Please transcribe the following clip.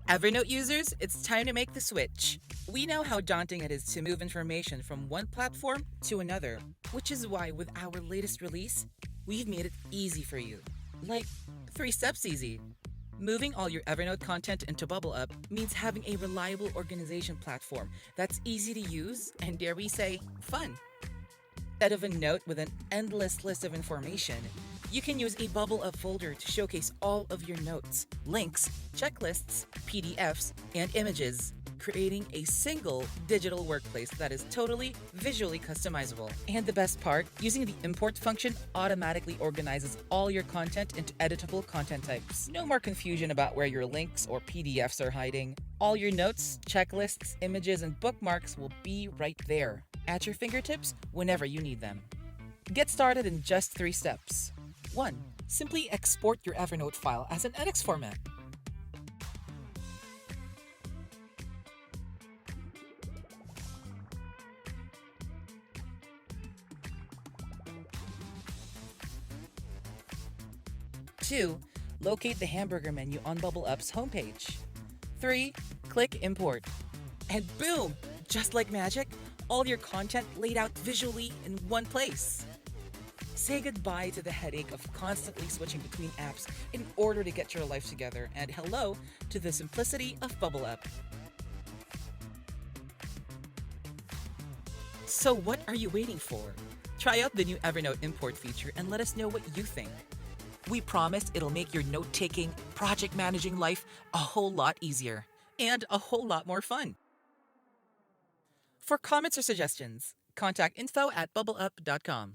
Evernote users, it's time to make the switch. We know how daunting it is to move information from one platform to another, which is why with our latest release, we've made it easy for you. Like 3 steps easy. Moving all your Evernote content into Bublup means having a reliable organization platform that's easy to use and, dare we say, fun. Instead of a note with an endless list of information, you can use a Bublup folder to showcase all of your notes, links, checklists, PDFs, and images, creating a single digital workplace that is totally visually customizable. And the best part, using the import function automatically organizes all your content into editable content types. No more confusion about where your links or PDFs are hiding. All your notes, checklists, images, and bookmarks will be right there, at your fingertips whenever you need them. Get started in just 3 steps. 1. Simply export your Evernote file as an NX format. 2. Locate the hamburger menu on Bubbleup's homepage. 3. Click Import. And boom! Just like magic, all your content laid out visually in one place. Say goodbye to the headache of constantly switching between apps in order to get your life together, and hello to the simplicity of Bublup. So what are you waiting for? Try out the new Evernote import feature and let us know what you think. We promise it'll make your note-taking, project managing life a whole lot easier and a whole lot more fun. For comments or suggestions, contact info@bubblup.com.